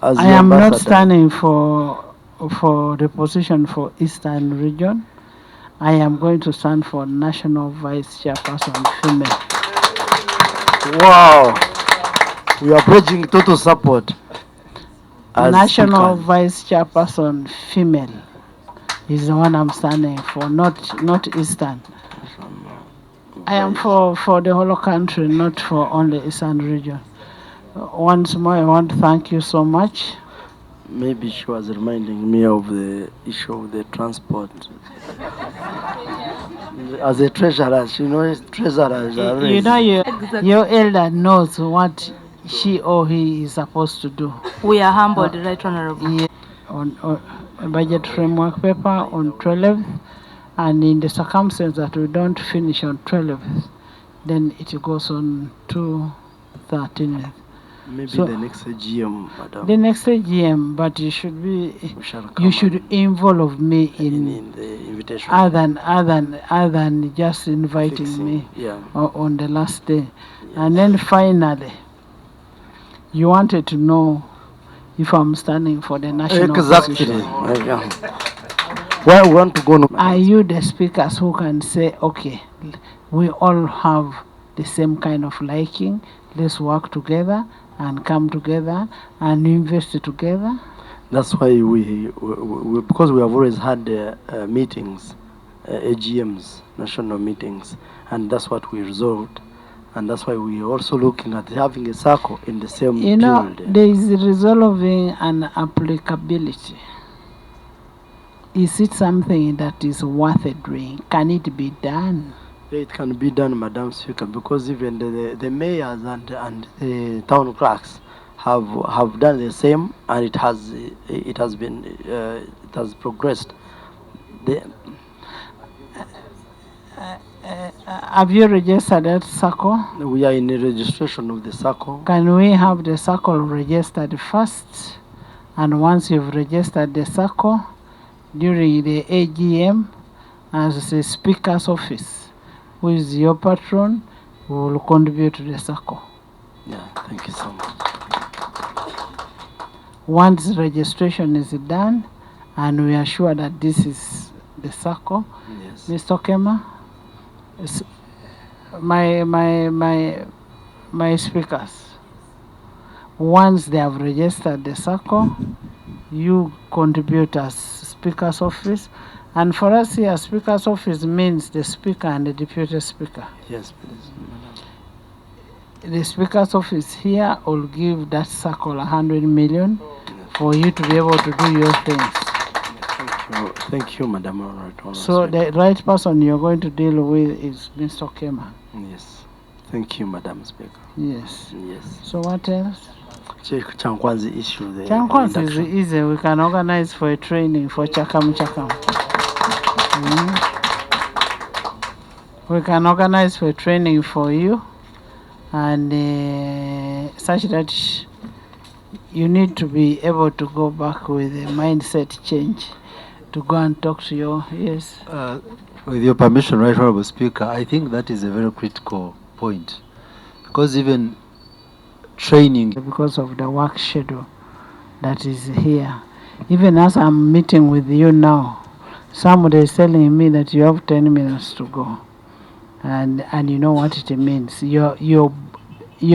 as I your am not ambassador? standing for the position for Eastern region. I am going to stand for National Vice Chairperson female. Wow, we are pledging total support as National speaker. Vice Chairperson female is the one I'm standing for, not Eastern. I am for the whole country, not for only Eastern region. Once more, I want to thank you so much. Maybe she was reminding me of the issue of the transport. As a treasurer, treasurers are You know, Exactly. your elder knows what she or he is supposed to do. We are humbled, Right Honorable. Yeah, on budget framework paper on 12th, and in the circumstance that we don't finish on 12th, then it goes on to 13th. maybe So the next AGM, madam. the next AGM, but you should We shall come you should involve me in the invitation. other than just inviting Fixing, me yeah. on the last day. And then finally, you wanted to know if I'm standing for the national Exactly. position. Yeah. Where we want to go? Are you the speakers who can say, okay, we all have the same kind of liking, let's work together and come together and invest together? That's why we because we have always had meetings, AGMs, national meetings, and that's what we resolved. And that's why we are also looking at having a circle in the same You know, building. there is resolving an applicability. Is it something that is worth doing? Can it be done? Yeah, it can be done, Madam Speaker, because even the mayors and the town clerks have done the same, and it has progressed. Have you registered that circle? We are in the registration of the circle. Can we have the circle registered first? And once you've registered the circle, during the AGM, as the Speaker's office, who is your patron, will contribute to the circle. Yeah, thank you so much. Once registration is done, and we are sure that this is the circle, yes. Mr. Kema, my speakers, once they have registered the circle, you contribute as Speaker's office. And for us here, Speaker's office means the Speaker and the Deputy Speaker. Yes, please. The Speaker's office here will give that circle 100 million for you to be able to do your things. Thank you, Madam. So the right person you're going to deal with is Mr. Kema. Yes. Thank you, Madam Speaker. Yes. Yes. So what else? Chankwan's issue. Chankwan's is easy. We can organize for a training for Chakam. We can organize for a training for you, and such that you need to be able to go back with a mindset change to go and talk to your, yes. With your permission, Right Honorable Speaker, I think that is a very critical point, because even training, because of the work schedule that is here. Even as I'm meeting with you now, somebody is telling me that you have 10 minutes to go, and you know what it means. You're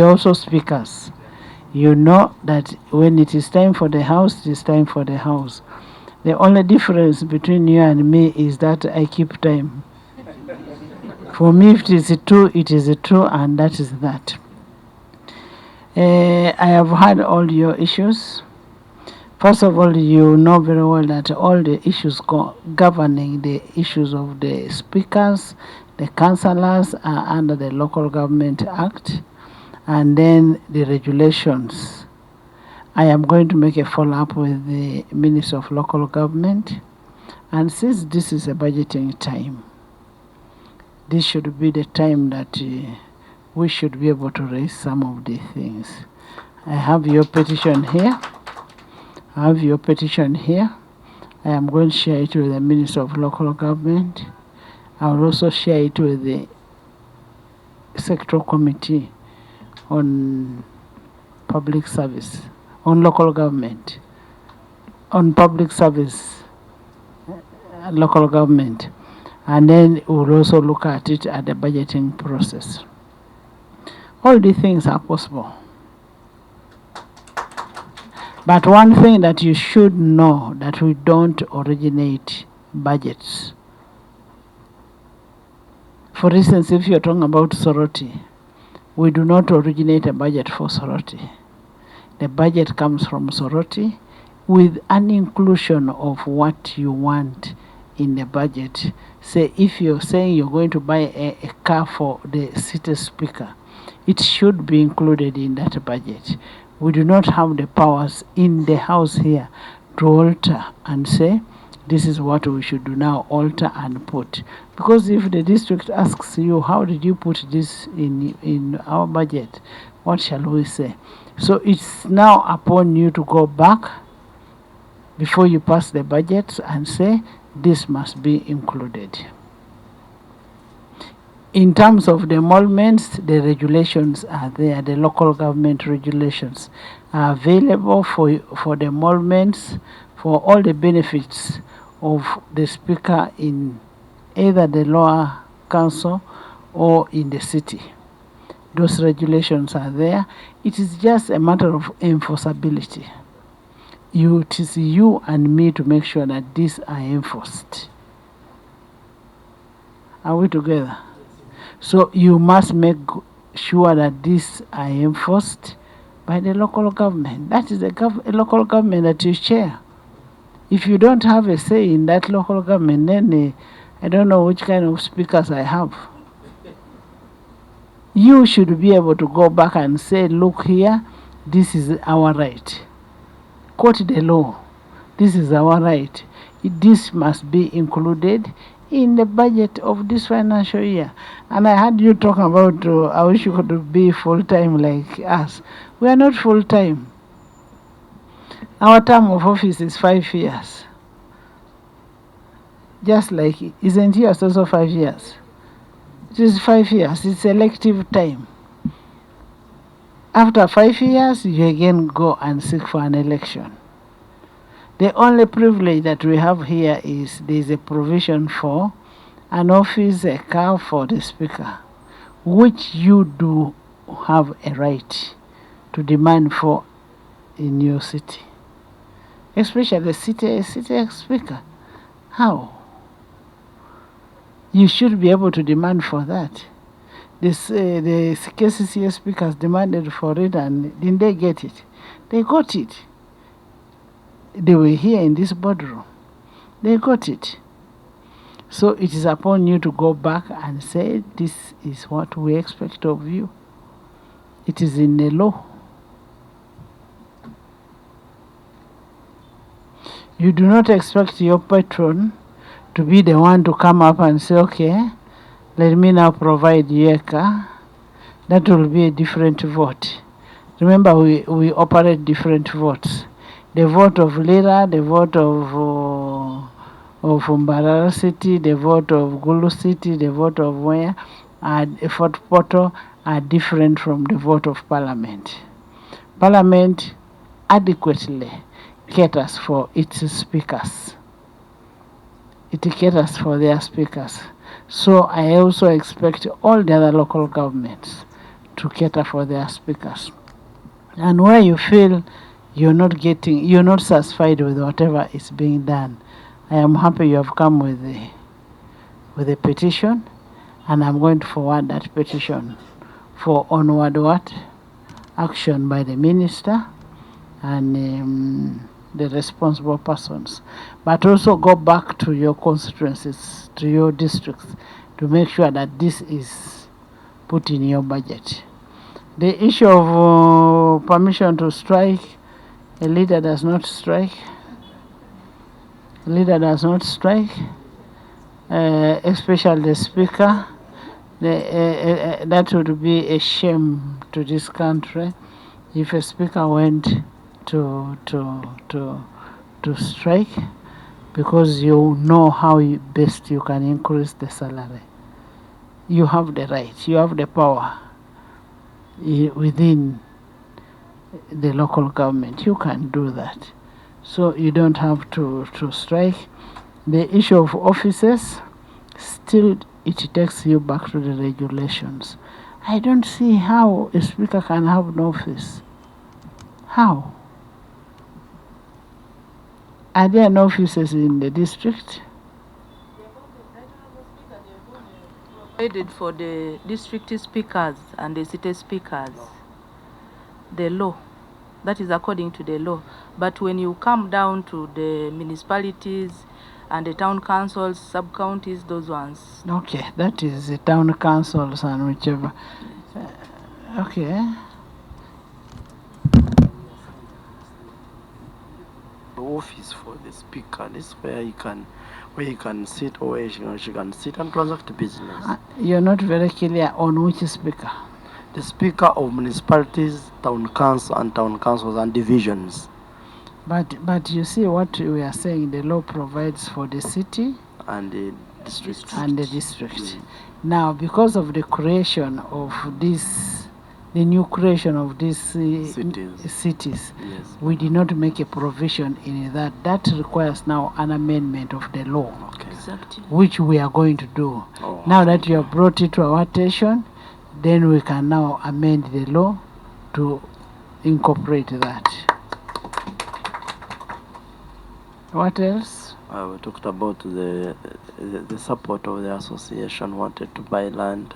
also speakers. You know that when it is time for the house, it is time for the house. The only difference between you and me is that I keep time. For me, if it is true, it is true, and that is that. I have heard all your issues. First of all, you know very well that all the issues governing the issues of the speakers, the councillors are under the Local Government Act, and then the regulations. I am going to make a follow-up with the Minister of Local Government, and since this is a budgeting time, this should be the time that we should be able to raise some of the things. I have your petition here. I am going to share it with the Minister of Local Government. I will also share it with the Sectoral Committee on Public Service, on local government, on public service, local government. And then we'll also look at it at the budgeting process. All these things are possible. But one thing that you should know, that we don't originate budgets. For instance, if you're talking about Soroti, we do not originate a budget for Soroti. The budget comes from Soroti with an inclusion of what you want in the budget. Say, if you're saying you're going to buy a car for the city speaker, it should be included in that budget. We do not have the powers in the house here to alter and say, this is what we should do now, alter and put. Because if the district asks you, how did you put this in our budget? What shall we say? So it's now upon you to go back before you pass the budget and say, this must be included. In terms of the emoluments, the regulations are there. The local government regulations are available for the emoluments, for all the benefits of the speaker in either the lower council or in the city. Those regulations are there. It is just a matter of enforceability. It is you and me to make sure that these are enforced. Are we together? So you must make sure that these are enforced by the local government. That is the local government that you chair. If you don't have a say in that local government, then I don't know which kind of speakers I have. You should be able to go back and say, look here, this is our right. Quote the law. This is our right. This must be included in the budget of this financial year. And I heard you talking about, I wish you could be full-time like us. We are not full-time. Our term of office is 5 years. Just like, isn't yours also 5 years? It is 5 years. It's elective time. After 5 years, you again go and seek for an election. The only privilege that we have here is there is a provision for an office, a car for the speaker, which you do have a right to demand for in your city. Especially the city speaker. How? You should be able to demand for that. The KCCA speakers demanded for it, and didn't they get it? They got it. They were here in this boardroom. They got it. So it is upon you to go back and say, this is what we expect of you. It is in the law. You do not expect your patron to be the one to come up and say, okay, let me now provide you a car. That will be a different vote. Remember, we operate different votes. The vote of Lira, the vote of Mbarara City, the vote of Gulu City, the vote of where, and Fort Portal are different from the vote of Parliament. Parliament adequately caters for its speakers. It caters for their speakers. So I also expect all the other local governments to cater for their speakers. And where you feel you're not satisfied with whatever is being done, I am happy you have come with a petition, and I'm going to forward that petition for onward action by the minister and the responsible persons. But also go back to your constituencies, to your districts, to make sure that this is put in your budget. The issue of permission to strike, a leader does not strike. A leader does not strike, especially the speaker. That would be a shame to this country if a speaker went to strike, because you know how best you can increase the salary. You have the right, you have the power within the local government. You can do that. So you don't have to strike. The issue of offices, still it takes you back to the regulations. I don't see how a speaker can have an office. How? Are there no offices in the district? Provided for the district speakers and the city speakers. The law. That is according to the law. But when you come down to the municipalities and the town councils, sub-counties, those ones. Okay, that is the town councils and whichever. Okay. The office for the speaker, this is where he can sit, or where she can sit and transact business. You're not very clear on which speaker. The speaker of municipalities, town council, and town councils and divisions. But you see what we are saying, the law provides for the city And the district. and the district. Now, because of the creation of this, the new creation of these cities, Yes. we did not make a provision in that. That requires now an amendment of the law, Okay. Exactly. which we are going to do. Oh, Now that you have brought it to our attention, then we can now amend the law to incorporate that. What else? We talked about the support of the association wanted to buy land.